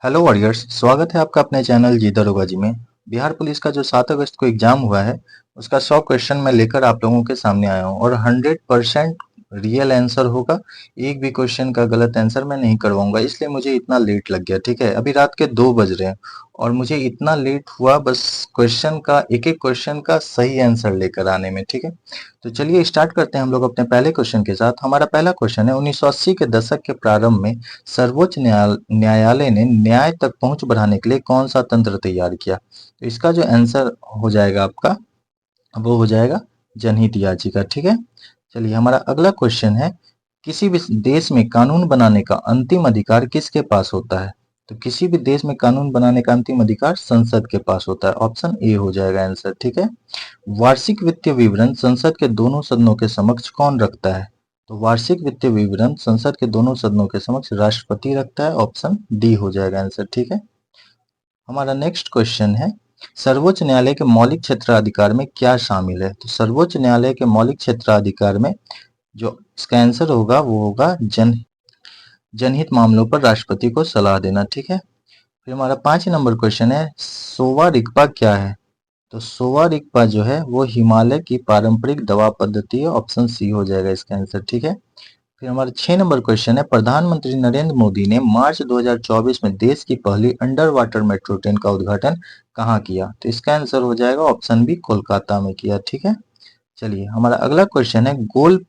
Hello warriors, स्वागत है आपका अपने चैनल जी दरोगा जी में। बिहार पुलिस का जो 7 अगस्त को एग्जाम हुआ है उसका 100 क्वेश्चन मैं लेकर आप लोगों के सामने आया हूँ और 100% रियल आंसर होगा। एक भी क्वेश्चन का गलत आंसर मैं नहीं करवाऊंगा, इसलिए मुझे इतना लेट लग गया। ठीक है, अभी रात के 2 बज रहे हैं और मुझे इतना लेट हुआ बस क्वेश्चन का एक एक क्वेश्चन का सही आंसर लेकर आने में। ठीक है, तो चलिए स्टार्ट करते हैं हम लोग अपने पहले क्वेश्चन के साथ। हमारा पहला क्वेश्चन है, 1980 के दशक के प्रारंभ में सर्वोच्च न्यायालय ने न्याय तक पहुंच बढ़ाने के लिए कौन सा तंत्र तैयार किया? तो इसका जो आंसर हो जाएगा आपका, वो हो जाएगा जनहित याचिका। ठीक है, चलिए हमारा अगला क्वेश्चन है, किसी भी देश में कानून बनाने का अंतिम अधिकार किसके पास होता है? तो किसी भी देश में कानून बनाने का अंतिम अधिकार संसद के पास होता है। ऑप्शन ए हो जाएगा आंसर। ठीक है, वार्षिक वित्तीय विवरण संसद के दोनों सदनों के समक्ष कौन रखता है? तो वार्षिक वित्तीय विवरण संसद के दोनों सदनों के समक्ष राष्ट्रपति रखता है। ऑप्शन डी हो जाएगा आंसर। ठीक है, हमारा नेक्स्ट क्वेश्चन है, सर्वोच्च न्यायालय के मौलिक क्षेत्राधिकार में क्या शामिल है? तो सर्वोच्च न्यायालय के मौलिक क्षेत्राधिकार में जो इसका आंसर होगा वो होगा जनहित मामलों पर राष्ट्रपति को सलाह देना। ठीक है, फिर हमारा 5 नंबर क्वेश्चन है, सोवा रिगपा क्या है? तो सोवा रिगपा जो है वो हिमालय की पारंपरिक दवा पद्धति है। ऑप्शन सी हो जाएगा इसका आंसर। ठीक है, फिर हमारा 6 नंबर क्वेश्चन है, प्रधानमंत्री नरेंद्र मोदी ने मार्च 2024 में देश की पहली अंडर वाटर मेट्रो ट्रेन का उद्घाटन कहाँ किया? तो इसका आंसर हो जाएगा ऑप्शन बी, कोलकाता में किया। ठीक है, चलिए हमारा अगला क्वेश्चन है, गोल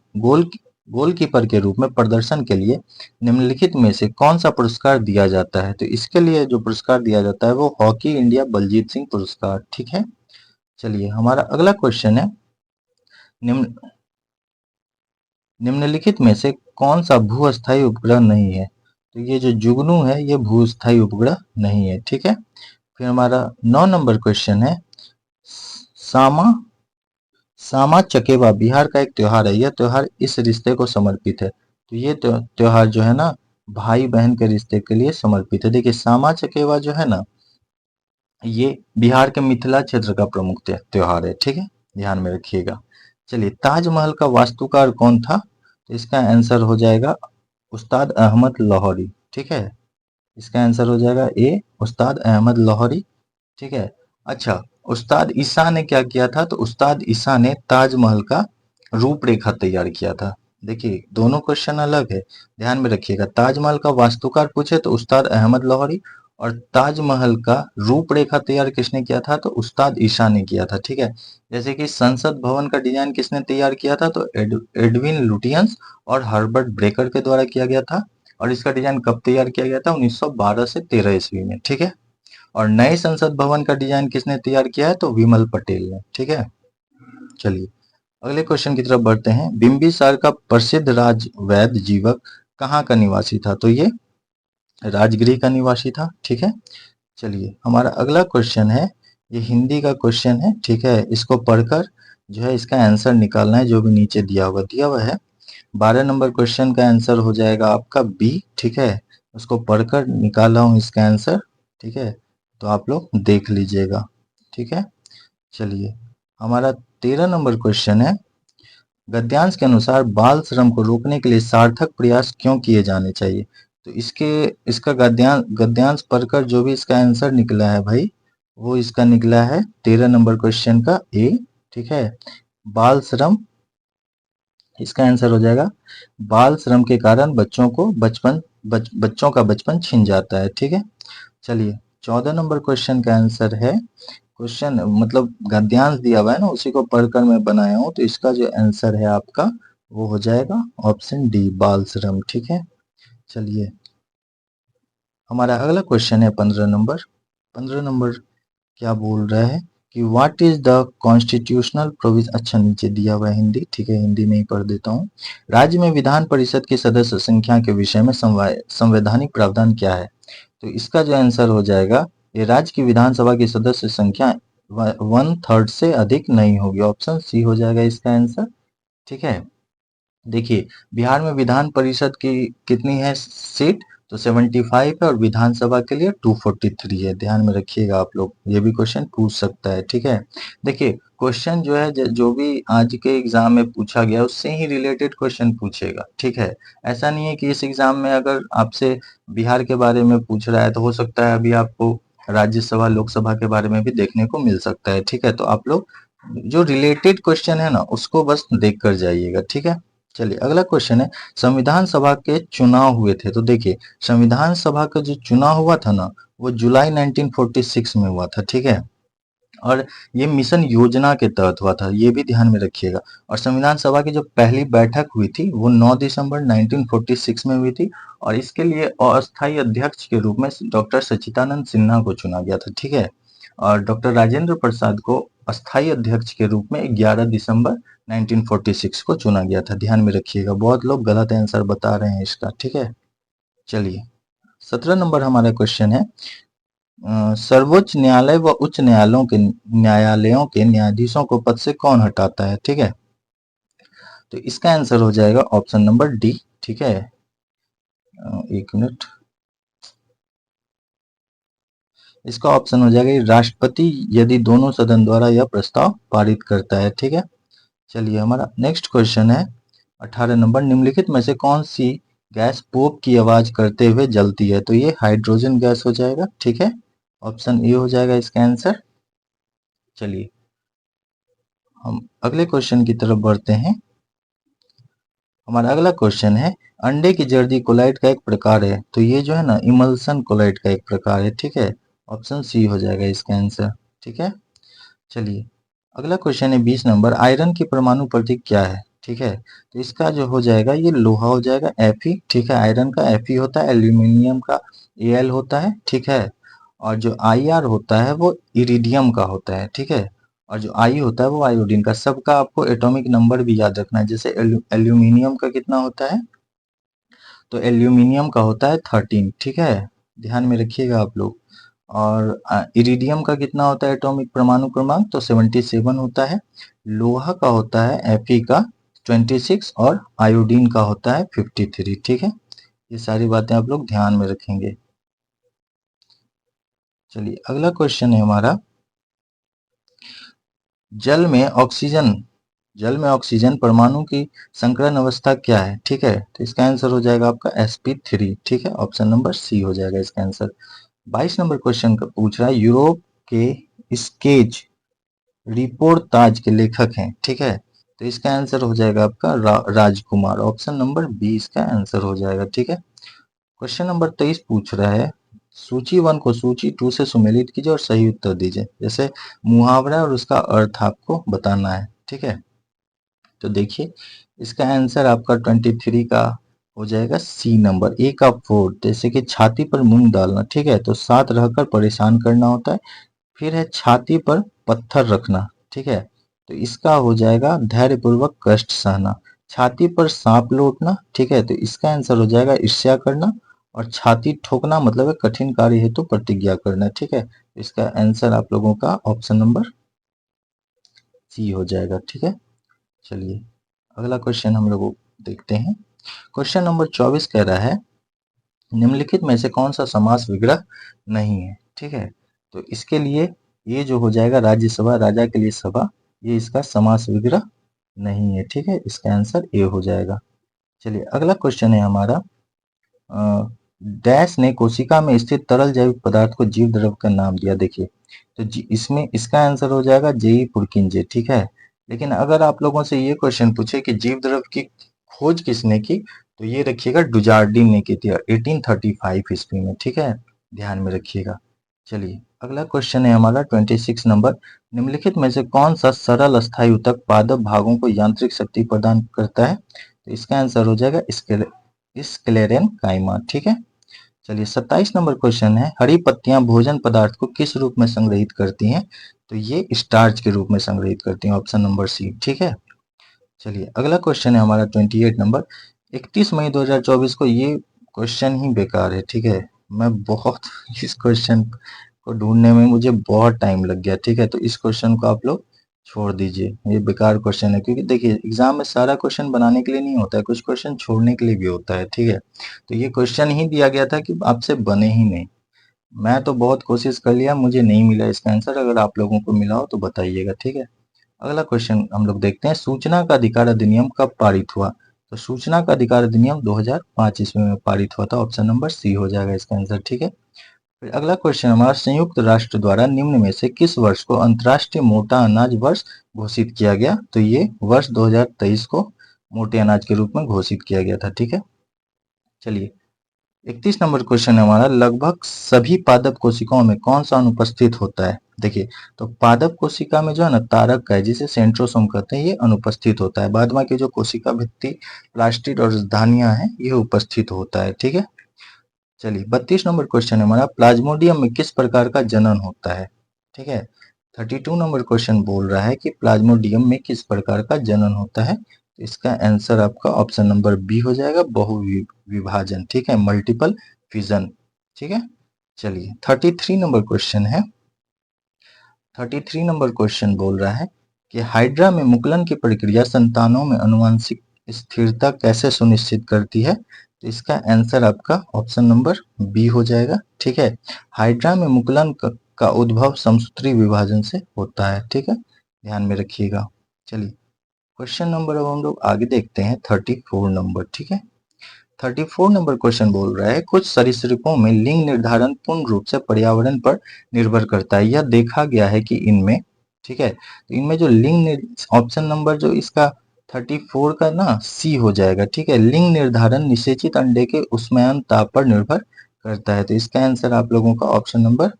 गोलकीपर के रूप में प्रदर्शन के लिए निम्नलिखित में से कौन सा पुरस्कार दिया जाता है? तो इसके लिए जो पुरस्कार दिया जाता है वो हॉकी इंडिया बलजीत सिंह पुरस्कार। ठीक है, चलिए हमारा अगला क्वेश्चन है, निम्न निम्नलिखित में से कौन सा भू-अस्थायी उपग्रह नहीं है? तो ये जो जुगनू है ये भू-अस्थायी उपग्रह नहीं है। ठीक है, फिर हमारा 9 नंबर क्वेश्चन है, सामा सामा चकेवा बिहार का एक त्योहार है, यह त्योहार इस रिश्ते को समर्पित है। तो ये त्योहार जो है ना, भाई बहन के रिश्ते के लिए समर्पित है। देखिए सामा चकेवा जो है ना, ये बिहार के मिथिला क्षेत्र का प्रमुख त्योहार है। ठीक है, ध्यान में रखिएगा। चलिए, ताजमहल का वास्तुकार कौन था? तो इसका आंसर हो जाएगा उस्ताद अहमद लाहौरी। ठीक है, इसका आंसर हो जाएगा ए, उस्ताद अहमद लाहौरी। ठीक है, अच्छा, उस्ताद ईसा ने क्या किया था? तो उस्ताद ईसा ने ताजमहल का रूपरेखा तैयार किया था। देखिए दोनों क्वेश्चन अलग है, ध्यान में रखिएगा। ताजमहल का वास्तुकार पूछे तो उस्ताद अहमद लाहौरी, और ताजमहल का रूपरेखा तैयार किसने किया था? तो उस्ताद ईसा ने किया था। ठीक है, जैसे कि संसद भवन का डिजाइन किसने तैयार किया था? तो एडविन लुटियंस और हर्बर्ट ब्रेकर के द्वारा किया गया था। और इसका डिजाइन कब तैयार किया गया था? 1912 से 13 ईस्वी में। ठीक है, और नए संसद भवन का डिजाइन किसने तैयार किया है? तो विमल पटेल ने। ठीक है, चलिए अगले क्वेश्चन की तरफ बढ़ते हैं, बिंबिसार का प्रसिद्ध राजवैद्य जीवक कहाँ का निवासी था? तो ये राजगृह का निवासी था। ठीक है, चलिए हमारा अगला क्वेश्चन है, ये हिंदी का क्वेश्चन है। ठीक है, इसको पढ़कर जो है इसका आंसर निकालना है, जो भी नीचे दिया हुआ है। 12 नंबर क्वेश्चन का आंसर हो जाएगा आपका बी। ठीक है, उसको पढ़कर निकाला हूँ इसका आंसर। ठीक है, तो आप लोग देख लीजिएगा। ठीक है, चलिए हमारा 13 नंबर क्वेश्चन है, गद्यांश के अनुसार बाल श्रम को रोकने के लिए सार्थक प्रयास क्यों किए जाने चाहिए? तो इसका गद्यांश पढ़कर जो भी इसका आंसर निकला है भाई, वो इसका निकला है 13 नंबर क्वेश्चन का ए। ठीक है, बाल श्रम, इसका आंसर हो जाएगा, बाल श्रम के कारण बच्चों का बचपन छिन जाता है। ठीक है, चलिए 14 नंबर क्वेश्चन का आंसर है, क्वेश्चन मतलब गद्यांश दिया हुआ है ना, उसी को पढ़कर मैं बनाया हूँ। तो इसका जो आंसर है आपका वो हो जाएगा ऑप्शन डी, बाल श्रम। ठीक है, चलिए हमारा अगला क्वेश्चन है 15 नंबर क्या बोल रहा है कि what is the constitutional provision. अच्छा नीचे दिया हुआ है हिंदी। ठीक है, हिंदी में ही पढ़ देता हूँ। राज्य में विधान परिषद की सदस्य संख्या के विषय में संवैधानिक प्रावधान क्या है? तो इसका जो आंसर हो जाएगा, ये राज्य की विधानसभा की सदस्य संख्या 1/3 से अधिक नहीं होगी। ऑप्शन सी हो जाएगा इसका आंसर। ठीक है, देखिए बिहार में विधान परिषद की कितनी है सीट? तो 75 है, और विधानसभा के लिए 243 है। ध्यान में रखिएगा आप लोग, ये भी क्वेश्चन पूछ सकता है। ठीक है, देखिए क्वेश्चन जो है जो भी आज के एग्जाम में पूछा गया उससे ही रिलेटेड क्वेश्चन पूछेगा, ठीक है। ऐसा नहीं है कि इस एग्जाम में अगर आपसे बिहार के बारे में पूछ रहा है तो हो सकता है अभी आपको राज्यसभा लोकसभा के बारे में भी देखने को मिल सकता है, ठीक है। तो आप लोग जो रिलेटेड क्वेश्चन है ना उसको बस देख कर जाइएगा, ठीक है। चलिए अगला क्वेश्चन है, संविधान सभा के चुनाव हुए थे। तो देखिए संविधान सभा का जो चुनाव हुआ था ना वो जुलाई 1946 में हुआ था, ठीक है। और ये मिशन योजना के तहत हुआ था, ये भी ध्यान में रखिएगा। और संविधान सभा की जो पहली बैठक हुई थी वो 9 दिसंबर 1946 में हुई थी और इसके लिए अस्थायी अध्यक्ष के रूप में डॉक्टर सच्चिदानंद सिन्हा को चुना गया था, ठीक है। और डॉक्टर राजेंद्र प्रसाद को अस्थायी अध्यक्ष के रूप में 11 दिसंबर 1946 को चुना गया था, ध्यान में रखिएगा। बहुत लोग गलत आंसर बता रहे हैं इसका, ठीक है। चलिए 17 नंबर हमारा क्वेश्चन है, सर्वोच्च न्यायालय व उच्च न्यायालयों के न्यायाधीशों को पद से कौन हटाता है, ठीक है। तो इसका आंसर हो जाएगा ऑप्शन नंबर डी, ठीक है। एक मिनट, इसका ऑप्शन हो जाएगा राष्ट्रपति यदि दोनों सदन द्वारा यह प्रस्ताव पारित करता है, ठीक है। चलिए हमारा नेक्स्ट क्वेश्चन है 18 नंबर, निम्नलिखित में से कौन सी गैस पोप की आवाज करते हुए जलती है। तो ये हाइड्रोजन गैस हो जाएगा, ठीक है। ऑप्शन ए हो जाएगा इसका आंसर। चलिए हम अगले क्वेश्चन की तरफ बढ़ते हैं। हमारा अगला क्वेश्चन है, अंडे की जर्दी कोलाइट का एक प्रकार है। तो ये जो है ना इमल्सन कोलाइट का एक प्रकार है, ठीक है। ऑप्शन सी हो जाएगा इसका आंसर, ठीक है। चलिए अगला क्वेश्चन है 20 नंबर, आयरन की परमाणु प्रतीक क्या है, ठीक है। तो इसका जो हो जाएगा ये लोहा हो जाएगा, Fe, ठीक है। आयरन का Fe होता है, एल्यूमिनियम का Al होता है, ठीक है। और जो Ir होता है वो इरिडियम का होता है, ठीक है। और जो आई होता है वो आयोडीन का। सबका आपको एटॉमिक नंबर भी याद रखना है, जैसे एल्यूमिनियम का कितना होता है, तो एल्यूमिनियम का होता है 13, ठीक है। ध्यान में रखिएगा आप लोग। और इरिडियम का कितना होता है एटॉमिक परमाणु क्रमांक, तो 77 होता है। लोहा का होता है Fe का 26 और आयोडीन का होता है 53, ठीक है। ये सारी बातें आप लोग ध्यान में रखेंगे। चलिए अगला क्वेश्चन है हमारा, जल में ऑक्सीजन परमाणु की संकरण अवस्था क्या है, ठीक है। तो इसका आंसर हो जाएगा आपका sp3, ठीक है। ऑप्शन नंबर सी हो जाएगा इसका आंसर। 22 नंबर क्वेश्चन का पूछ रहा है, यूरोप के स्केच रिपोर्ताज के लेखक हैं, ठीक है। तो इसका आंसर हो जाएगा आपका राजकुमार। ऑप्शन नंबर बी इसका आंसर हो जाएगा, ठीक है। क्वेश्चन नंबर 23 पूछ रहा है, सूची 1 को सूची 2 से सुमेलित कीजिए और सही उत्तर दीजिए। जैसे मुहावरा और उसका अर्थ आपको बताना है, ठीक है। तो देखिए इसका आंसर आपका 23 का हो जाएगा सी नंबर, ए का 4। जैसे कि छाती पर मूंग डालना, ठीक है। तो साथ रहकर परेशान करना होता है। फिर है छाती पर पत्थर रखना, ठीक है। तो इसका हो जाएगा धैर्यपूर्वक कष्ट सहना। छाती पर सांप लौटना, ठीक है। तो इसका आंसर हो जाएगा ईर्ष्या करना। और छाती ठोकना मतलब है कठिन कार्य हेतु प्रतिज्ञा करना, ठीक है। इसका आंसर आप लोगों का ऑप्शन नंबर सी हो जाएगा, ठीक है। चलिए अगला क्वेश्चन हम लोग देखते हैं। क्वेश्चन नंबर 24 कह रहा है, निम्नलिखित में से कौन सा समास विग्रह नहीं है, ठीक है। तो इसके लिए ये जो हो जाएगा राज्यसभा, राजा के लिए सभा, ये इसका समास विग्रह नहीं है, ठीक है। इसका आंसर ए हो जाएगा। चलिए अगला क्वेश्चन है हमारा, डैश ने कोशिका में स्थित तरल जैविक पदार्थ को जीव द्रव का नाम दिया। देखिए तो इसमें इसका आंसर हो जाएगा जेई पुरकिंजे, ठीक है। लेकिन अगर आप लोगों से ये क्वेश्चन पूछे कि जीव द्रव की खोज किसने की, तो ये रखिएगा डुजार्डिन ने की थी 1835 ईस्वी में, ठीक है। ध्यान में रखिएगा। चलिए अगला क्वेश्चन है हमारा 26 नंबर, निम्नलिखित में से कौन सा सरल अस्थायी ऊतक पादप भागों को यांत्रिक शक्ति प्रदान करता है। तो इसका आंसर हो जाएगा स्क्लेरेनकाइमा, ठीक है। चलिए 27 नंबर क्वेश्चन है, हरी पत्तियां भोजन पदार्थ को किस रूप में संग्रहित करती हैं। तो ये स्टार्च के रूप में संग्रहित करती हैं। ऑप्शन नंबर सी, ठीक है। चलिए अगला क्वेश्चन है हमारा 28 नंबर, 31 मई 2024 को, ये क्वेश्चन ही बेकार है, ठीक है। मैं बहुत इस क्वेश्चन को ढूंढने में मुझे बहुत टाइम लग गया, ठीक है। तो इस क्वेश्चन को आप लोग छोड़ दीजिए, ये बेकार क्वेश्चन है। क्योंकि देखिए एग्जाम में सारा क्वेश्चन बनाने के लिए नहीं होता है, कुछ क्वेश्चन छोड़ने के लिए भी होता है, ठीक है। तो ये क्वेश्चन ही दिया गया था कि आपसे बने ही नहीं। मैं तो बहुत कोशिश कर लिया, मुझे नहीं मिला इसका आंसर। अगर आप लोगों को मिला हो तो बताइएगा, ठीक है। अगला क्वेश्चन हम लोग देखते हैं, सूचना का अधिकार अधिनियम कब पारित हुआ? तो सूचना का अधिकार अधिनियम 2005 ईस्वी में पारित हुआ था। ऑप्शन नंबर सी हो जाएगा इसका आंसर, ठीक है। फिर अगला क्वेश्चन हमारा, संयुक्त राष्ट्र द्वारा निम्न में से किस वर्ष को अंतर्राष्ट्रीय मोटा अनाज वर्ष घोषित किया गया? तो ये वर्ष 2023 को मोटे अनाज के रूप में घोषित किया गया था, ठीक है। चलिए 31 नंबर क्वेश्चन है हमारा, लगभग सभी पादप कोशिकाओं में कौन सा अनुपस्थित होता है? देखिए, तो पादप कोशिका में जो है ना तारक का है, जिसे सेंट्रोसोम कहते हैं, ये अनुपस्थित होता है। बाद बाकी जो कोशिका भित्ति, प्लास्टिड और धानियां हैं, ये उपस्थित होता है, ठीक है। चलिए 32 नंबर क्वेश्चन है हमारा, प्लाज्मोडियम में किस प्रकार का जनन होता है? ठीक है। 32 नंबर क्वेश्चन बोल रहा है कि प्लाज्मोडियम में किस प्रकार का जनन होता है? तो इसका आंसर आपका ऑप्शन नंबर बी हो जाएगा, बहुविभाजन, ठीक है, मल्टीपल फिजन, ठीक है। चलिए 33 नंबर क्वेश्चन है, 33 नंबर क्वेश्चन बोल रहा है कि हाइड्रा में मुकुलन की प्रक्रिया संतानों में अनुवांशिक स्थिरता कैसे सुनिश्चित करती है? तो इसका आंसर आपका ऑप्शन नंबर बी हो जाएगा, ठीक है। हाइड्रा में मुकुलन का उद्भव समसूत्री विभाजन से होता है, ठीक है, ध्यान में रखिएगा। चलिए क्वेश्चन नंबर अब हम लोग आगे देखते हैं 34 नंबर, ठीक है। 34 नंबर क्वेश्चन बोल रहा है, कुछ सरीसृपों में लिंग निर्धारण पूर्ण रूप से पर्यावरण पर निर्भर करता है। यह देखा गया है कि इनमें, ठीक है, तो इनमें जो ऑप्शन नंबर जो इसका 34 का ना सी हो जाएगा, ठीक है। लिंग निर्धारण निषेचित अंडे के उष्मायन ताप पर निर्भर करता है। तो इसका आंसर आप लोगों का ऑप्शन नंबर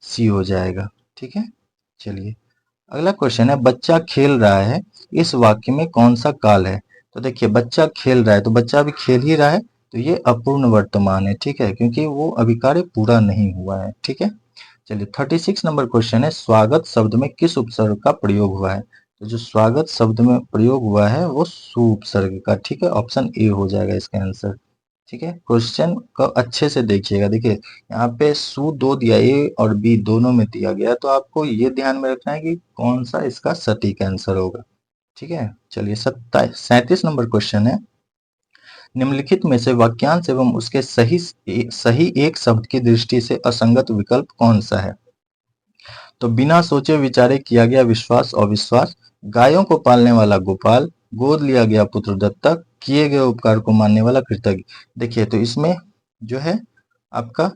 सी हो जाएगा, ठीक है। चलिए अगला क्वेश्चन है, बच्चा खेल रहा है, इस वाक्य में कौन सा काल है? तो देखिए, बच्चा खेल रहा है, तो बच्चा अभी खेल ही रहा है, तो ये अपूर्ण वर्तमान है, ठीक है, क्योंकि वो अभी कार्य पूरा नहीं हुआ है, ठीक है। चलिए 36 नंबर क्वेश्चन है, स्वागत शब्द में किस उपसर्ग का प्रयोग हुआ है? तो जो स्वागत शब्द में प्रयोग हुआ है वो सु उपसर्ग का, ठीक है, ऑप्शन ए हो जाएगा इसका आंसर, ठीक है। क्वेश्चन को अच्छे से देखिएगा, देखिए यहाँ पे सु दो दिया, ए और बी दोनों में दिया गया, तो आपको ये ध्यान में रखना है कि कौन सा इसका सटीक आंसर होगा, ठीक है। चलिए 37 नंबर क्वेश्चन है, निम्नलिखित में से वाक्यांश एवं उसके सही एक शब्द की दृष्टि से असंगत विकल्प कौन सा है? तो बिना सोचे विचारे किया गया विश्वास अविश्वास, गायों को पालने वाला गोपाल, गोद लिया गया पुत्र दत्तक, किए गए उपकार को मानने वाला कृतज्ञ। देखिए, तो इसमें जो है आपका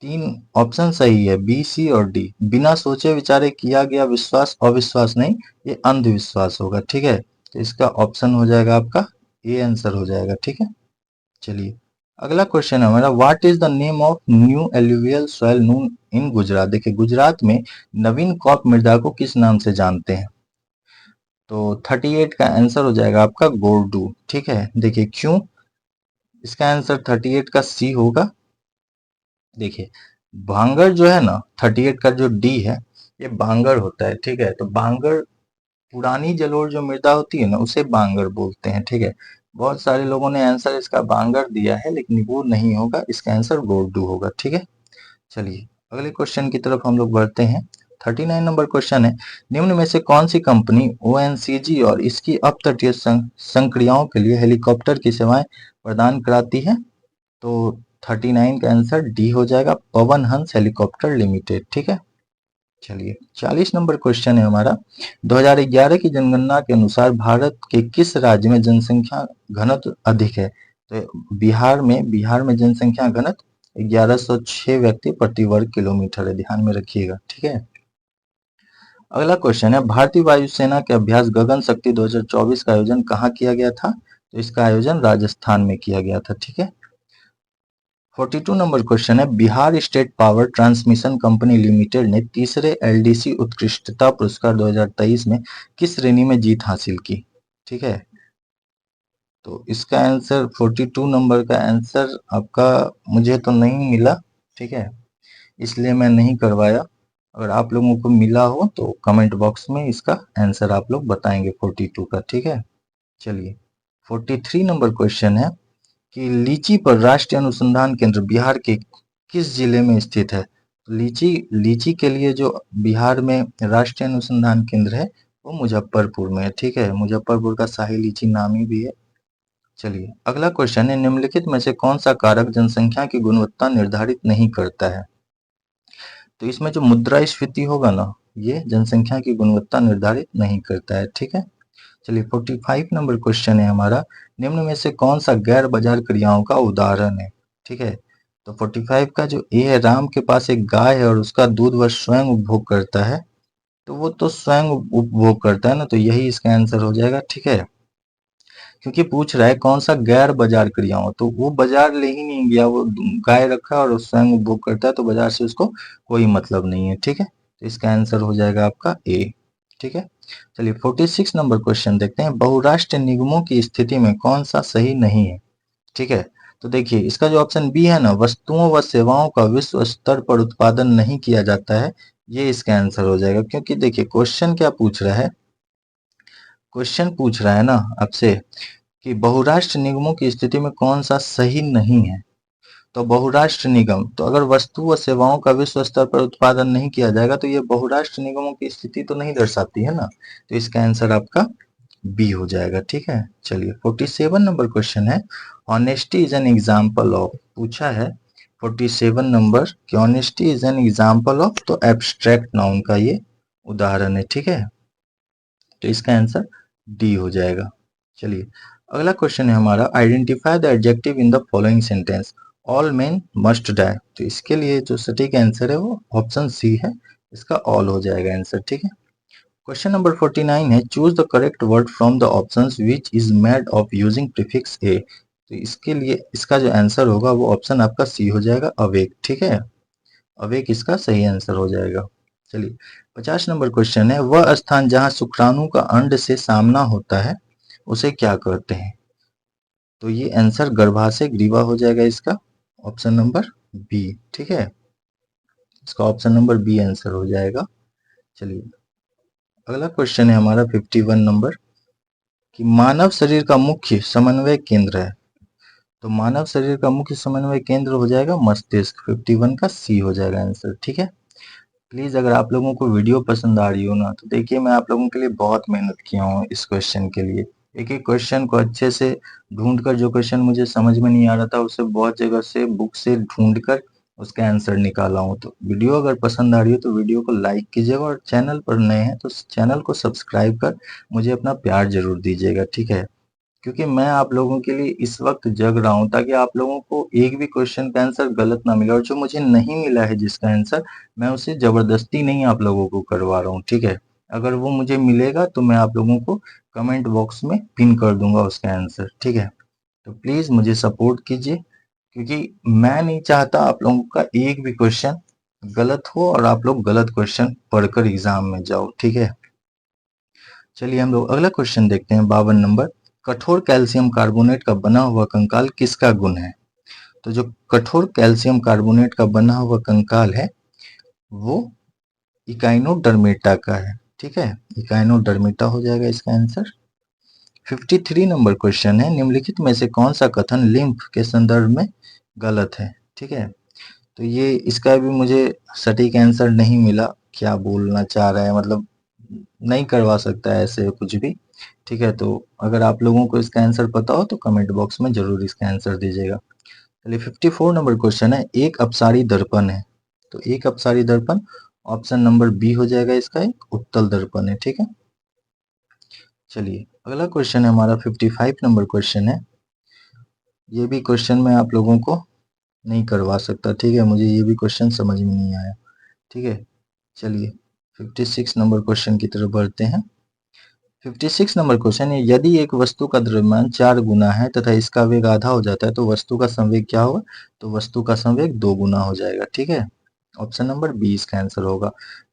3 ऑप्शन सही है, बी सी और डी। बिना सोचे विचारे किया गया विश्वास अविश्वास नहीं, ये अंधविश्वास होगा, ठीक है। तो इसका ऑप्शन हो जाएगा आपका ए आंसर हो जाएगा, ठीक है। चलिए अगला क्वेश्चन है हमारा, what is the name of new alluvial soil known in Gujarat? देखिए, गुजरात में नवीन कॉप मृदा को किस नाम से जानते हैं? तो 38 का आंसर हो जाएगा आपका गोरडू, ठीक है। देखिए क्यों, इसका आंसर 38 का सी होगा। देखिए भांगर जो है ना, 38 का जो डी है, ये बांगर होता है, ठीक है। तो बांगर, पुरानी जलोढ़ जो मृदा होती है ना, उसे बांगर बोलते हैं, ठीक है। बहुत सारे लोगों ने आंसर इसका बांगर दिया है, लेकिन वो नहीं होगा, इसका आंसर गोरडू होगा, ठीक है। चलिए अगले क्वेश्चन की तरफ हम लोग बढ़ते हैं। 39 नंबर क्वेश्चन है, निम्न में से कौन सी कंपनी ओएनजीसी और इसकी अपतटीय संक्रियाओं के लिए हेलीकॉप्टर की सेवाएं प्रदान कराती है? तो 39 का आंसर डी हो जाएगा, पवन हंस हेलीकॉप्टर लिमिटेड, ठीक है। चलिए 40 नंबर क्वेश्चन है हमारा, 2011 की जनगणना के अनुसार भारत के किस राज्य में जनसंख्या घनत्व अधिक है? तो बिहार में जनसंख्या घनत्व 1106 व्यक्ति प्रति वर्ग किलोमीटर है, ध्यान में रखिएगा, ठीक है। अगला क्वेश्चन है, भारतीय वायुसेना के अभ्यास गगन शक्ति 2024 का आयोजन कहाँ किया गया था? तो इसका आयोजन राजस्थान में किया गया था, ठीक है। 42 नंबर क्वेश्चन है, Bihar state power transmission company limited ने तीसरे एलडीसी उत्कृष्टता पुरस्कार 2023 में किस श्रेणी में जीत हासिल की? ठीक है, तो इसका आंसर 42 नंबर का आंसर आपका मुझे तो नहीं मिला, ठीक है, इसलिए मैं नहीं करवाया। अगर आप लोगों को मिला हो तो कमेंट बॉक्स में इसका आंसर आप लोग बताएंगे 42 का, ठीक है। चलिए 43 नंबर क्वेश्चन है कि लीची पर राष्ट्रीय अनुसंधान केंद्र बिहार के किस जिले में स्थित है? लीची के लिए जो बिहार में राष्ट्रीय अनुसंधान केंद्र है वो मुजफ्फरपुर में है, ठीक है। मुजफ्फरपुर का शाही लीची नामी भी है। चलिए अगला क्वेश्चन है, निम्नलिखित में से कौन सा कारक जनसंख्या की गुणवत्ता निर्धारित नहीं करता है? तो इसमें जो मुद्रास्फीति होगा ना, ये जनसंख्या की गुणवत्ता निर्धारित नहीं करता है। ठीक है, चलिए 45 नंबर क्वेश्चन है हमारा, निम्न में से कौन सा गैर बाजार क्रियाओं का उदाहरण है। ठीक है, तो 45 का जो ए है, राम के पास एक गाय है और उसका दूध वह स्वयं उपभोग करता है, तो वो तो स्वयं उपभोग करता है ना, तो यही इसका आंसर हो जाएगा। ठीक है, क्योंकि पूछ रहा है कौन सा गैर बाजार क्रियाओं, तो वो बाजार ले ही नहीं गया, वो गाय रखा और स्वयं उपभोग करता है, तो बाजार से उसको कोई मतलब नहीं है। ठीक है, तो इसका आंसर हो जाएगा आपका ए। ठीक है, चलिए 46 नंबर क्वेश्चन देखते हैं, बहुराष्ट्रीय निगमों की स्थिति में कौन सा सही नहीं है। ठीक है, तो देखिए इसका जो ऑप्शन बी है ना, वस्तुओं व सेवाओं का विश्व स्तर पर उत्पादन नहीं किया जाता है, ये इसका आंसर हो जाएगा। क्योंकि देखिए क्वेश्चन क्या पूछ रहा है, क्वेश्चन पूछ रहा है ना आपसे कि बहुराष्ट्र निगमों की स्थिति में कौन सा सही नहीं है। तो बहुराष्ट्र निगम, तो अगर वस्तु व सेवाओं का विश्व स्तर पर उत्पादन नहीं किया जाएगा तो ये बहुराष्ट्र निगमों की स्थिति तो नहीं दर्शाती है ना, तो इसका आंसर आपका बी हो जाएगा। ठीक है, चलिए 47 नंबर क्वेश्चन है, honesty is an example of, पूछा है 47 नंबर कि honesty is an example of, तो एब्स्ट्रैक्ट नाउन का ये उदाहरण है। ठीक है, तो इसका आंसर डी हो जाएगा। चलिए अगला क्वेश्चन है हमारा, identify the adjective in the following sentence, all men must die, तो इसके लिए जो सटीक आंसर है वो ऑप्शन सी है, इसका ऑल हो जाएगा आंसर। ठीक है, क्वेश्चन नंबर 49 है, choose the correct word from the options which is made of using prefix a, तो इसके लिए इसका जो आंसर होगा वो ऑप्शन आपका सी हो जाएगा, अवेक। ठीक है, अवेक इसका सही आंसर हो जाएगा। चलिए 50 नंबर क्वेश्चन है, वह स्थान जहां शुक्राणु का अंड से सामना होता है उसे क्या कहते हैं, तो ये आंसर गर्भाशय ग्रीवा हो जाएगा इसका, ऑप्शन नंबर बी। ठीक है, इसका ऑप्शन नंबर बी आंसर हो जाएगा। चलिए अगला क्वेश्चन है हमारा 51 नंबर कि मानव शरीर का मुख्य समन्वय केंद्र है, तो मानव शरीर का मुख्य समन्वय केंद्र हो जाएगा मस्तिष्क, 51 का सी हो जाएगा आंसर। ठीक है, प्लीज अगर आप लोगों को वीडियो पसंद आ रही हो ना, तो देखिए मैं आप लोगों के लिए बहुत मेहनत किया हूँ इस क्वेश्चन के लिए, एक एक क्वेश्चन को अच्छे से ढूंढ कर, जो क्वेश्चन मुझे समझ में नहीं आ रहा था उसे बहुत जगह से बुक से ढूंढ कर उसका आंसर निकाला हूँ। तो वीडियो अगर पसंद आ रही हो तो वीडियो को लाइक कीजिएगा, और चैनल पर नए हैं तो चैनल को सब्सक्राइब कर मुझे अपना प्यार जरूर दीजिएगा। ठीक है, क्योंकि मैं आप लोगों के लिए इस वक्त जग रहा हूं ताकि आप लोगों को एक भी क्वेश्चन का आंसर गलत ना मिले, और जो मुझे नहीं मिला है जिसका आंसर, मैं उसे जबरदस्ती नहीं आप लोगों को करवा रहा हूँ। ठीक है, अगर वो मुझे मिलेगा तो मैं आप लोगों को कमेंट बॉक्स में पिन कर दूंगा उसका आंसर। ठीक है, तो प्लीज मुझे सपोर्ट कीजिए, क्योंकि मैं नहीं चाहता आप लोगों का एक भी क्वेश्चन गलत हो और आप लोग गलत क्वेश्चन पढ़कर एग्जाम में जाओ। ठीक है, चलिए हम लोग अगला क्वेश्चन देखते हैं, 52 नंबर, कठोर कैल्शियम कार्बोनेट का बना हुआ कंकाल किसका गुण है, तो जो कठोर कैल्शियम कार्बोनेट का बना हुआ कंकाल है वो इकाइनोडर्मेटा का है। ठीक है, इकाइनोडर्मेटा हो जाएगा इसका आंसर। 53 नंबर क्वेश्चन है, निम्नलिखित में से कौन सा कथन लिम्फ के संदर्भ में गलत है। ठीक है, तो ये इसका भी मुझे सटीक आंसर नहीं मिला, क्या बोलना चाह रहा है, मतलब नहीं करवा सकता है ऐसे कुछ भी। ठीक है, तो अगर आप लोगों को इसका आंसर पता हो तो कमेंट बॉक्स में जरूर इसका आंसर दीजिएगा। चलिए 54 नंबर क्वेश्चन है, एक अपसारी दर्पण है, तो एक अपसारी दर्पण ऑप्शन नंबर बी हो जाएगा इसका, एक उत्तल दर्पण है। ठीक है, चलिए अगला क्वेश्चन है हमारा 55 नंबर क्वेश्चन है, ये भी क्वेश्चन मैं आप लोगों को नहीं करवा सकता। ठीक है, मुझे ये भी क्वेश्चन समझ में नहीं आया। ठीक है, चलिए 56 नंबर क्वेश्चन की तरफ बढ़ते हैं। 56 नंबर क्वेश्चन है, यदि एक वस्तु का द्रव्यमान 4 गुना है तथा इसका वेग आधा हो जाता है तो वस्तु का संवेग क्या होगा, तो वस्तु का संवेग 2 गुना हो जाएगा। ठीक है, ऑप्शन नंबर बी इसका आंसर होगा।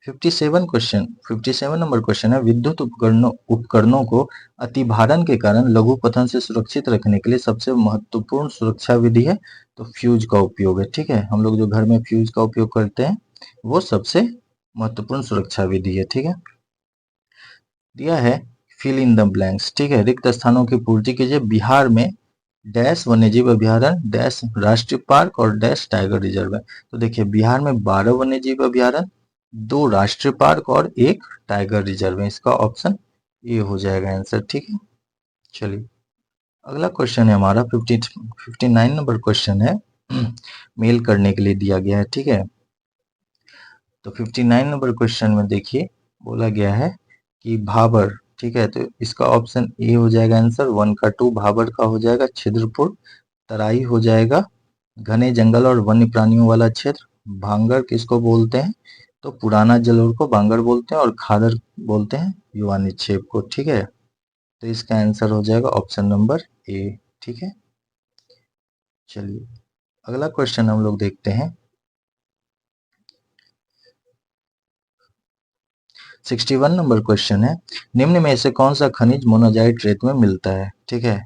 57 नंबर क्वेश्चन है, विद्युत उपकरणों को अतिभारण के कारण लघु पतन से सुरक्षित रखने के लिए सबसे महत्वपूर्ण सुरक्षा विधि है, तो फ्यूज का उपयोग है। ठीक है, हम लोग जो घर में फ्यूज का उपयोग करते हैं वो सबसे महत्वपूर्ण सुरक्षा विधि है। ठीक है, दिया है फिल इन द ब्लैंक्स। ठीक है, रिक्त स्थानों की पूर्ति कीजिए, बिहार में डैश वन्यजीव अभ्यारण्य, डैश राष्ट्रीय पार्क और डैश टाइगर रिजर्व है। तो देखिए बिहार में 12 वन्यजीव अभ्यारण्य, 2 राष्ट्रीय पार्क और 1 टाइगर रिजर्व है, इसका ऑप्शन ए हो जाएगा आंसर। ठीक है, चलिए अगला क्वेश्चन है हमारा 59 नंबर क्वेश्चन है, मेल करने के लिए दिया गया है। ठीक है, तो 59 नंबर क्वेश्चन में देखिए बोला गया है कि भाबर, ठीक है, तो इसका ऑप्शन ए हो जाएगा आंसर 1 का 2, भाबर का हो जाएगा छिद्रपुर, तराई हो जाएगा घने जंगल और वन्य प्राणियों वाला क्षेत्र, भांगड़ किसको बोलते हैं, तो पुराना जलोढ़ को भांगड़ बोलते हैं और खादर बोलते हैं युवा निक्षेप को, ठीक है। तो इसका आंसर हो जाएगा ऑप्शन नंबर ए, ठीक है। चलिए अगला क्वेश्चन हम लोग देखते हैं। 61 नंबर क्वेश्चन है, निम्न में से कौन सा खनिज मोनाजाइट रेत में मिलता है, ठीक है।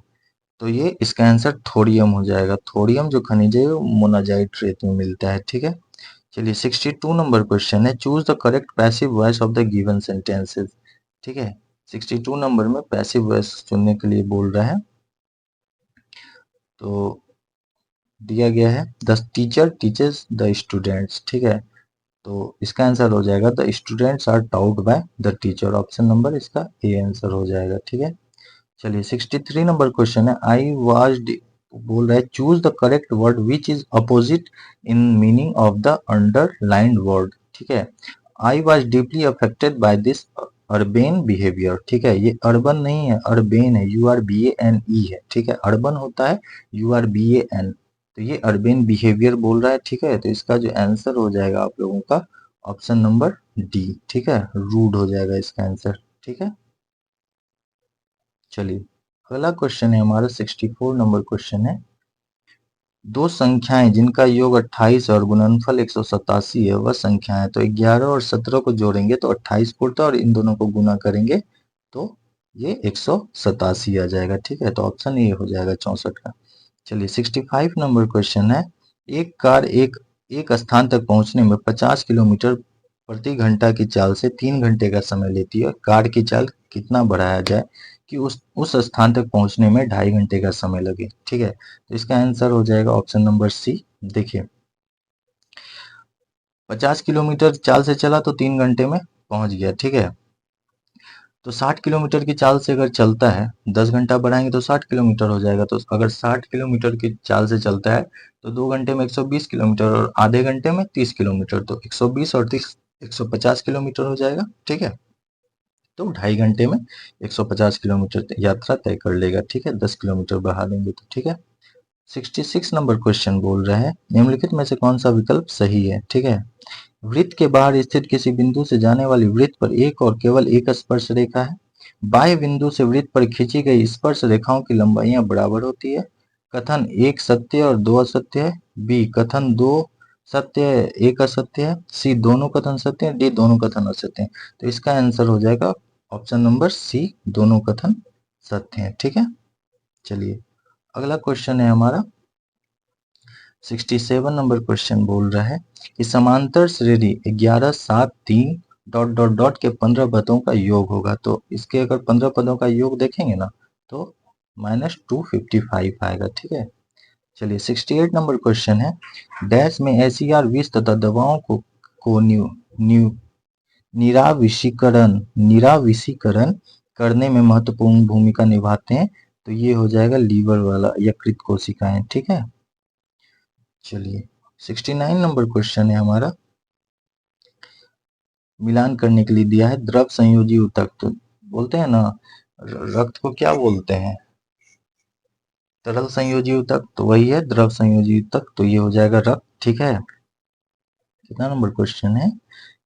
तो ये इसका आंसर थोरियम हो जाएगा, थोरियम जो खनिज है वो मोनाजाइट रेत में मिलता है, ठीक है। चलिए 62 नंबर क्वेश्चन है, choose the correct passive voice of the given sentences, ठीक है। 62 नंबर में पैसिव वॉइस चुनने के लिए बोल रहा है, तो दिया गया है the teacher teachers the students, ठीक है। तो इसका आंसर हो जाएगा the students are taught by the teacher, option number इसका ए आंसर हो जाएगा, ठीक है। चलिए 63 नंबर क्वेश्चन है, आई वाज बोल रहा है choose the correct word which is opposite in meaning of the underlined word, ठीक है। I was deeply affected by this urban behaviour, ठीक है, ये अर्बन नहीं है, अर्बेन है, URBANE है, ठीक है, अर्बन होता है URBAN, तो ये अर्बेन बिहेवियर बोल रहा है, ठीक है। तो इसका जो आंसर हो जाएगा आप लोगों का ऑप्शन नंबर डी, ठीक है, रूड हो जाएगा इसका आंसर, ठीक है। चलिए अगला क्वेश्चन है हमारा 64 नंबर क्वेश्चन है, दो संख्याएं जिनका योग 28 और गुणनफल 187 है वह संख्या है, तो 11 और 17 को जोड़ेंगे तो 28 पूर्ता और इन दोनों को गुना करेंगे तो ये 187 आ जाएगा, ठीक है। तो ऑप्शन ए हो जाएगा 64 का। चलिए 65 नंबर क्वेश्चन है, एक कार एक स्थान तक पहुंचने में 50 किलोमीटर प्रति घंटा की चाल से 3 घंटे का समय लेती है, कार की चाल कितना बढ़ाया जाए कि उस स्थान तक पहुंचने में 2.5 घंटे का समय लगे, ठीक है। तो इसका आंसर हो जाएगा ऑप्शन नंबर सी। देखिए 50 किलोमीटर चाल से चला तो 3 घंटे में पहुंच गया, ठीक है। तो 60 किलोमीटर की चाल से अगर चलता है, 10 घंटा बढ़ाएंगे तो 60 किलोमीटर हो जाएगा, तो अगर 60 किलोमीटर की चाल से चलता है तो 2 घंटे में 120 किलोमीटर और आधे घंटे में 30 किलोमीटर, तो 120 और 30 150 किलोमीटर हो जाएगा, ठीक है। तो 2.5 घंटे में 150 किलोमीटर यात्रा तय कर लेगा, ठीक है, 10 किलोमीटर बढ़ा देंगे तो, ठीक है। 66 नंबर क्वेश्चन बोल रहा है, निम्नलिखित में से कौन सा विकल्प सही है, ठीक है। वृत्त के बाहर स्थित किसी बिंदु से जाने वाली वृत्त पर एक और केवल एक स्पर्श रेखा है, बाह्य बिंदु से वृत्त पर खींची गई स्पर्श रेखाओं की लंबाइयां बराबर होती है, कथन एक सत्य और दो असत्य है, बी कथन दो सत्य है एक असत्य है, सी दोनों कथन सत्य है, डी दोनों कथन असत्य है। तो इसका आंसर हो जाएगा ऑप्शन नंबर सी, दोनों कथन सत्य है, ठीक है। चलिए अगला क्वेश्चन है हमारा 67 नंबर क्वेश्चन बोल रहा है कि समांतर श्रेणी 11 7 3 डॉट डॉट डॉट के 15 पदों का योग होगा, तो इसके अगर 15 पदों का योग देखेंगे ना तो -255 आएगा, ठीक है। चलिए 68 नंबर क्वेश्चन है, डैश में एसीआर विष तथा दवाओं को निराविषीकरण करने में महत्वपूर्ण भूमिका निभाते हैं, तो ये हो जाएगा लीवर वाला यकृत कोशिकाएं, ठीक है। चलिए 69 नंबर क्वेश्चन है हमारा, मिलान करने के लिए दिया है द्रव संयोजी ऊतक, तो बोलते हैं ना रक्त को क्या बोलते हैं, तरल संयोजी ऊतक, तो वही है द्रव संयोजी ऊतक, तो ये हो जाएगा रक्त, ठीक है। कितना नंबर क्वेश्चन है,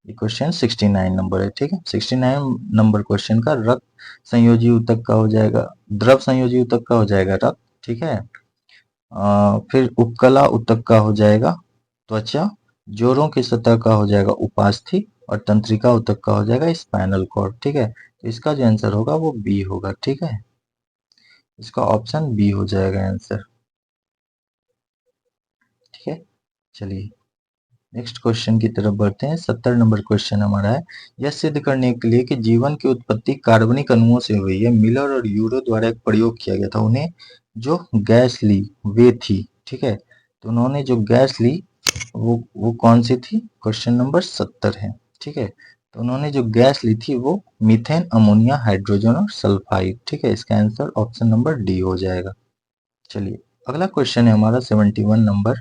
ये क्वेश्चन 69 नंबर है, ठीक है। 69 नंबर क्वेश्चन का रक्त संयोजी ऊतक का हो जाएगा, द्रव संयोजी ऊतक का हो जाएगा रक्त, ठीक है। फिर उपकला ऊतक का हो जाएगा त्वचा, जोड़ों की सतह का हो जाएगा उपास्थि और तंत्रिका ऊतक का हो जाएगा स्पाइनल कॉर्ड, ठीक है। तो इसका जो आंसर होगा वो बी होगा, ठीक है, इसका ऑप्शन बी हो जाएगा आंसर, ठीक है। चलिए नेक्स्ट क्वेश्चन की तरफ बढ़ते हैं। 70 नंबर क्वेश्चन हमारा है, यह सिद्ध करने के लिए कि जीवन की उत्पत्ति कार्बनिक अणुओं से हुई है, मिलर और यूरो द्वारा एक प्रयोग किया गया था, उन्हें जो गैस ली वे थी, ठीक है। तो उन्होंने जो गैस ली वो कौन सी थी, क्वेश्चन नंबर 70 है, ठीक है। तो उन्होंने जो गैस ली थी वो मीथेन अमोनिया हाइड्रोजन और सल्फाइड, ठीक है, इसका आंसर ऑप्शन नंबर डी हो जाएगा। चलिए अगला क्वेश्चन है हमारा 71 नंबर,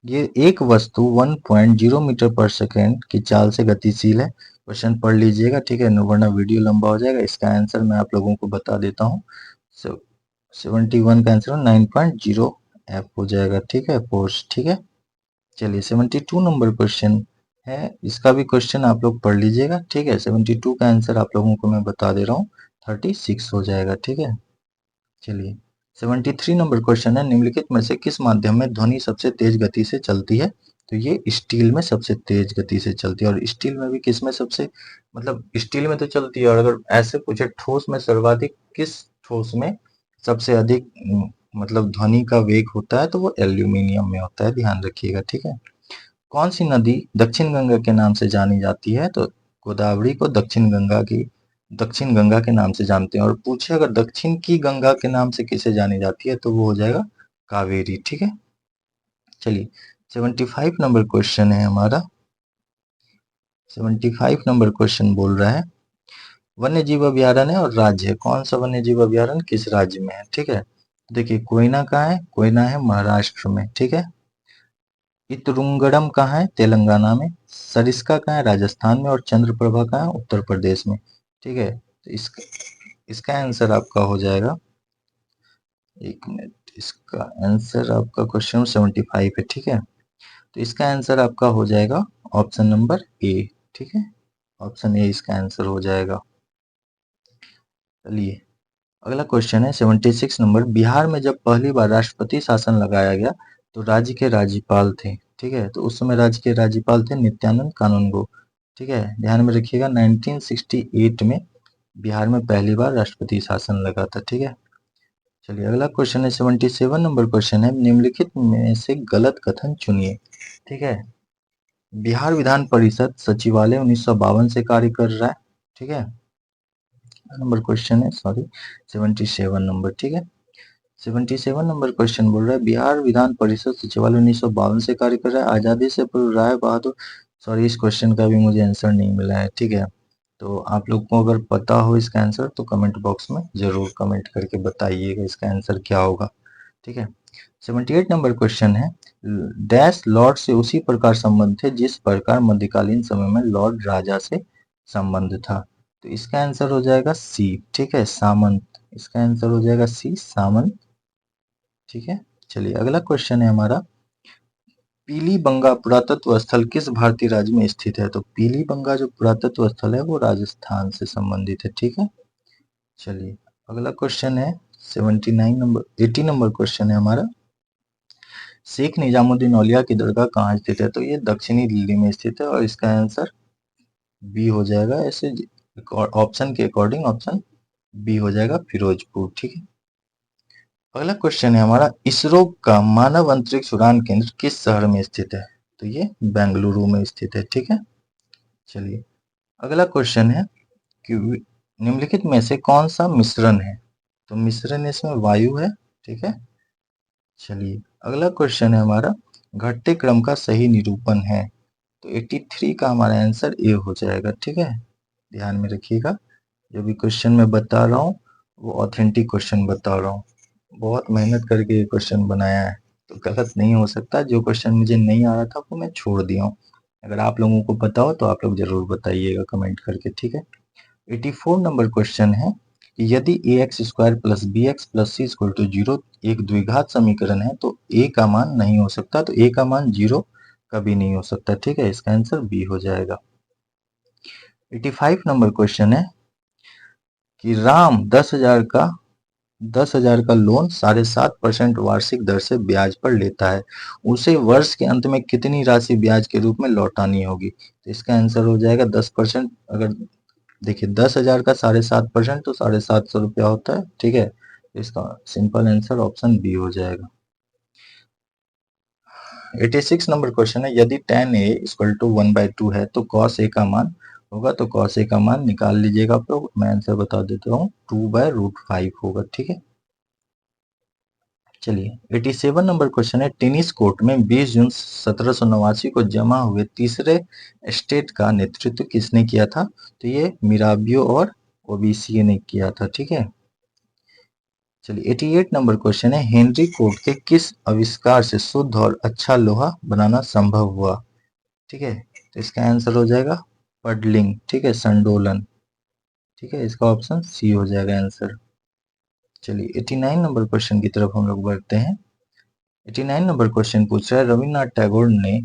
ये एक वस्तु 1.0 मीटर पर सेकेंड की चाल से गतिशील है। क्वेश्चन पढ़ लीजिएगा, ठीक है, वरना वीडियो लंबा हो जाएगा। इसका आंसर मैं आप लोगों को बता देता हूँ। 71 का आंसर 9.0 एफ हो जाएगा, ठीक है, फोर्स, ठीक है। चलिए 72 नंबर क्वेश्चन है, इसका भी क्वेश्चन आप लोग पढ़ लीजिएगा, ठीक है। 72 का आंसर आप लोगों को मैं बता दे रहा हूँ, 36 हो जाएगा, ठीक है। चलिए 73 नंबर क्वेश्चन है, निम्नलिखित में से किस माध्यम में ध्वनि सबसे तेज गति से चलती है? तो ये स्टील में सबसे तेज गति से चलती है। और स्टील में भी किस में सबसे, मतलब स्टील में तो चलती है, और अगर ऐसे पूछे ठोस में सर्वाधिक किस ठोस में सबसे अधिक मतलब ध्वनि का वेग होता है, तो वो एल्यूमिनियम में होता है, ध्यान रखिएगा, ठीक है। कौन सी नदी दक्षिण गंगा के नाम से जानी जाती है? तो गोदावरी को दक्षिण गंगा के नाम से जानते हैं। और पूछे अगर दक्षिण की गंगा के नाम से किसे जानी जाती है, तो वो हो जाएगा कावेरी, ठीक है। चलिए 75 नंबर क्वेश्चन है हमारा। 75 नंबर क्वेश्चन बोल रहा है वन्य जीव अभ्यारण्य और राज्य है, कौन सा वन्य जीव अभ्यारण्य किस राज्य में है, ठीक है। देखिए कोयना कहाँ है? कोयना है महाराष्ट्र में, ठीक है। इतुंगड़म कहाँ है? तेलंगाना में। सरिस्का कहाँ है? राजस्थान में। और चंद्रप्रभा कहाँ है? उत्तर प्रदेश में, ठीक है। तो इसका आंसर आपका हो जाएगा, एक मिनट, इसका आंसर आपका क्वेश्चन 75 है, ठीक है। तो इसका आंसर आपका हो जाएगा ऑप्शन नंबर ए, ठीक है। ऑप्शन ए इसका आंसर हो जाएगा। चलिए अगला क्वेश्चन है 76 नंबर, बिहार में जब पहली बार राष्ट्रपति शासन लगाया गया तो राज्य के राज्यपाल थे, ठीक है। तो उस समय राज्य के राज्यपाल थे नित्यानंद कानूनगो, ठीक है, ध्यान में रखिएगा। 1968 में बिहार में पहली बार राष्ट्रपति शासन लगा था, ठीक है। चलिए अगला क्वेश्चन है 77 नंबर क्वेश्चन है, निम्नलिखित में से गलत कथन चुनिए, ठीक है। बिहार विधान परिषद सचिवालय 1952 से कार्य कर रहा है, ठीक है। नंबर क्वेश्चन है, सॉरी 77 नंबर, ठीक है। 77 नंबर क्वेश्चन बोल रहा है बिहार विधान परिषद सचिवालय 1952 से कार्य कर रहा है। आजादी से पूर्व राय बहादुर, सॉरी इस क्वेश्चन का भी मुझे आंसर नहीं मिला है, ठीक है। तो आप लोग को अगर पता हो इसका आंसर तो कमेंट बॉक्स में जरूर कमेंट करके बताइएगा इसका आंसर क्या होगा, ठीक है। 78 नंबर क्वेश्चन है, डैश लॉर्ड से उसी प्रकार संबंध थे जिस प्रकार मध्यकालीन समय में लॉर्ड राजा से संबंध था। तो इसका आंसर हो जाएगा सी, ठीक है, सामंत। इसका आंसर हो जाएगा सी, सामंत, ठीक है। चलिए अगला क्वेश्चन है हमारा, पीलीबंगा पुरातत्व स्थल किस भारतीय राज्य में स्थित है? तो पीलीबंगा जो पुरातत्व स्थल है वो राजस्थान से संबंधित है, ठीक है। चलिए अगला क्वेश्चन है 79 नंबर 80 नंबर क्वेश्चन है हमारा, शेख निजामुद्दीन औलिया की दरगाह कहाँ स्थित है? तो ये दक्षिणी दिल्ली में स्थित है। और इसका आंसर बी हो जाएगा, ऐसे ऑप्शन के अकॉर्डिंग ऑप्शन बी हो जाएगा, फिरोजपुर, ठीक है। अगला क्वेश्चन है हमारा, इसरो का मानव अंतरिक्ष उड़ान केंद्र किस शहर में स्थित है? तो ये बेंगलुरु में स्थित है, ठीक है। चलिए अगला क्वेश्चन है कि निम्नलिखित में से कौन सा मिश्रण है? तो मिश्रण इसमें वायु है, ठीक है। चलिए अगला क्वेश्चन है हमारा, घटते क्रम का सही निरूपण है? तो 83 का हमारा आंसर ए हो जाएगा, ठीक है। ध्यान में रखिएगा, जो भी क्वेश्चन मैं बता रहा हूँ वो ऑथेंटिक क्वेश्चन बता रहा हूँ, बहुत मेहनत करके ये क्वेश्चन बनाया है, तो गलत नहीं हो सकता। जो क्वेश्चन मुझे नहीं आ रहा था वो मैं छोड़ दिया हूँ, अगर आप लोगों को पता हो तो आप लोग जरूर बताइएगा कमेंट करके, ठीक है। 84 नंबर क्वेश्चन है कि यदि ax square plus B X plus C equal to 0 एक द्विघात समीकरण है तो a का मान नहीं हो सकता। तो a का मान 0 कभी नहीं हो सकता, ठीक है। इसका आंसर बी हो जाएगा। 85 नंबर क्वेश्चन है कि राम 10,000 का लोन 7.5% वार्षिक दर से ब्याज पर लेता है, उसे वर्ष के अंत में कितनी राशि ब्याज के रूप में लौटानी होगी? तो इसका आंसर हो जाएगा 10%। अगर देखिए 10,000 का 7.5% तो 750 रुपया होता है, ठीक है। इसका सिंपल आंसर ऑप्शन बी हो जाएगा। 86 नंबर क्वेश्चन है, यदि tan a इक्वल टू 1/2 है तो cos a का मान होगा। तो cos a का मान निकाल लीजिएगा आप लोग, मैं आंसर बता देता हूँ, 2/√5 होगा, ठीक है। चलिए 87 नंबर क्वेश्चन है, टेनिस कोर्ट में 20 जून 1789 को जमा हुए तीसरे स्टेट का नेतृत्व किसने किया था? तो ये मिराबियो और ओबीसी ने किया था, ठीक है। चलिए 88 नंबर क्वेश्चन है, हेनरी कोट के किस आविष्कार से शुद्ध और अच्छा लोहा बनाना संभव हुआ? ठीक है, तो इसका आंसर हो जाएगा पडलिंग, ठीक है, संडोलन, ठीक है, इसका ऑप्शन सी हो जाएगा आंसर। चलिए 89 नंबर क्वेश्चन की तरफ हम लोग बढ़ते हैं। 89 नंबर क्वेश्चन पूछ रहा है, रविन्द्रनाथ टैगोर ने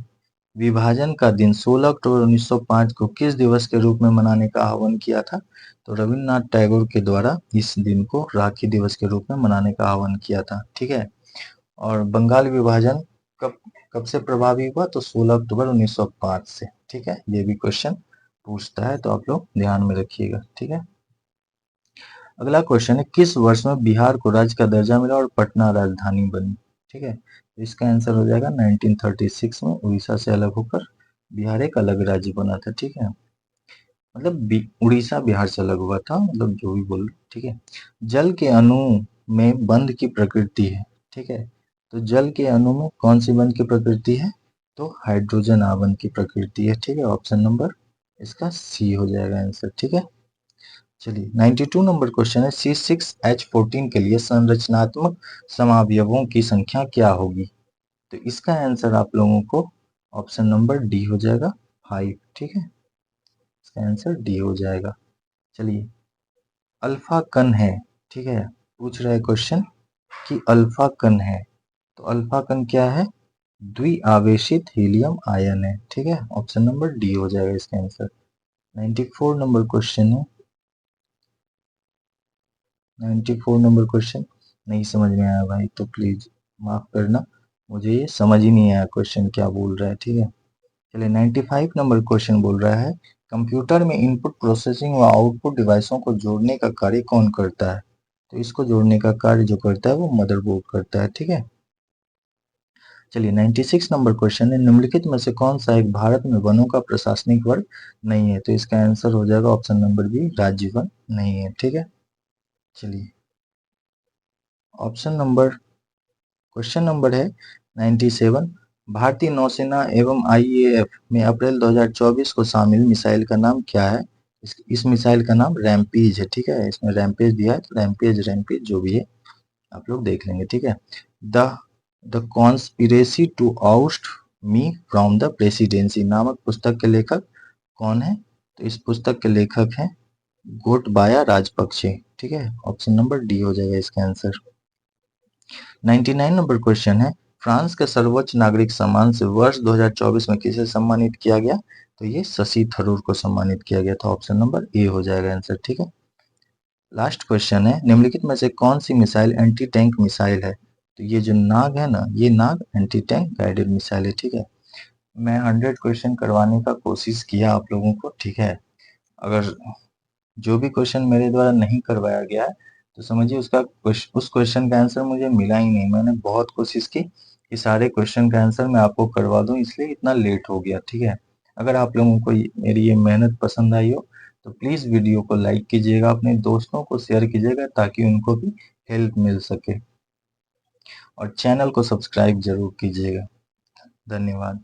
विभाजन का दिन 16 अक्टूबर 1905 को किस दिवस के रूप में मनाने का आह्वान किया था? तो रविन्द्रनाथ टैगोर के द्वारा इस दिन को राखी दिवस के रूप में मनाने का आह्वान किया था, ठीक है। और बंगाल विभाजन कब कब से प्रभावी हुआ? तो 16 अक्टूबर 1905 से, ठीक है। ये भी क्वेश्चन पूछता है तो आप लोग ध्यान में रखिएगा, ठीक है। अगला क्वेश्चन है, किस वर्ष में बिहार को राज्य का दर्जा मिला और पटना राजधानी बनी? ठीक है, तो इसका आंसर हो जाएगा 1936 में उड़ीसा से अलग होकर बिहार एक अलग राज्य बना था, ठीक है। मतलब उड़ीसा बिहार से अलग हुआ था, मतलब जो भी बोल, ठीक है। जल के अणु में बंध की प्रकृति है, ठीक है। तो जल के अणु में कौन सी बंध की प्रकृति है? तो हाइड्रोजन आबंध की प्रकृति है, ठीक है। ऑप्शन नंबर इसका सी हो जाएगा आंसर, ठीक है। चलिए 92 नंबर क्वेश्चन है, C6H14 के लिए संरचनात्मक समावयवों की संख्या क्या होगी? तो इसका आंसर आप लोगों को ऑप्शन नंबर डी हो जाएगा 5, ठीक है। इसका आंसर डी हो जाएगा। चलिए अल्फा कण है, ठीक है, पूछ रहा है क्वेश्चन कि अल्फा कण है, तो अल्फा कण क्या है? द्विआवेशित हीलियम आयन है, ठीक है। ऑप्शन नंबर डी हो जाएगा इसका आंसर। 94 नंबर क्वेश्चन है, 94 नंबर क्वेश्चन नहीं समझ में आया भाई तो प्लीज माफ करना, मुझे ये समझ ही नहीं आया क्वेश्चन क्या बोल रहा है, ठीक है। चलिए 95 नंबर क्वेश्चन बोल रहा है, कंप्यूटर में इनपुट प्रोसेसिंग व आउटपुट डिवाइसों को जोड़ने का कार्य कौन करता है? तो इसको जोड़ने का कार्य जो करता है वो मदरबोर्ड करता है, ठीक है। चलिए 96 नंबर क्वेश्चन है, निम्नलिखित में से कौन सा एक भारत में वनों का प्रशासनिक वर्ग नहीं है? तो इसका आंसर हो जाएगा ऑप्शन नंबर बी, राज्य वन नहीं है, ठीक है। चलिए ऑप्शन नंबर क्वेश्चन नंबर है 97, भारतीय नौसेना एवं आईएएफ में अप्रैल 2024 को शामिल मिसाइल का नाम क्या है? इस मिसाइल का नाम रैम्पेज है, ठीक है। इसमें रैम्पेज दिया है तो रैम्पेज जो भी है आप लोग देख लेंगे, ठीक है। The the conspiracy to oust me from the presidency नामक पुस्तक के लेखक कौन है? तो इस पुस्तक के लेखक हैं गोटबाया राजपक्षे, ठीक है। ऑप्शन नंबर डी हो जाएगा इसका आंसर। 99 नंबर क्वेश्चन है, फ्रांस के सर्वोच्च नागरिक सम्मान से वर्ष 2024 में किसे सम्मानित किया गया? तो ये शशि थरूर को सम्मानित किया गया था। ऑप्शन नंबर ए हो जाएगा आंसर, ठीक है। लास्ट क्वेश्चन है, निम्नलिखित में से कौन सी मिसाइल एंटी टैंक मिसाइल है? तो ये जो नाग है ना, ये नाग एंटी टैंक गाइडेड मिसाइल है, ठीक है। मैं 100 क्वेश्चन करवाने का कोशिश किया आप लोगों को, ठीक है। अगर जो भी क्वेश्चन मेरे द्वारा नहीं करवाया गया है तो समझिए उस क्वेश्चन का आंसर मुझे मिला ही नहीं। मैंने बहुत कोशिश की कि सारे क्वेश्चन का आंसर मैं आपको करवा दूं, इसलिए इतना लेट हो गया, ठीक है। अगर आप लोगों को मेरी ये मेहनत पसंद आई हो तो प्लीज वीडियो को लाइक कीजिएगा, अपने दोस्तों को शेयर कीजिएगा ताकि उनको भी हेल्प मिल सके, और चैनल को सब्सक्राइब जरूर कीजिएगा। धन्यवाद।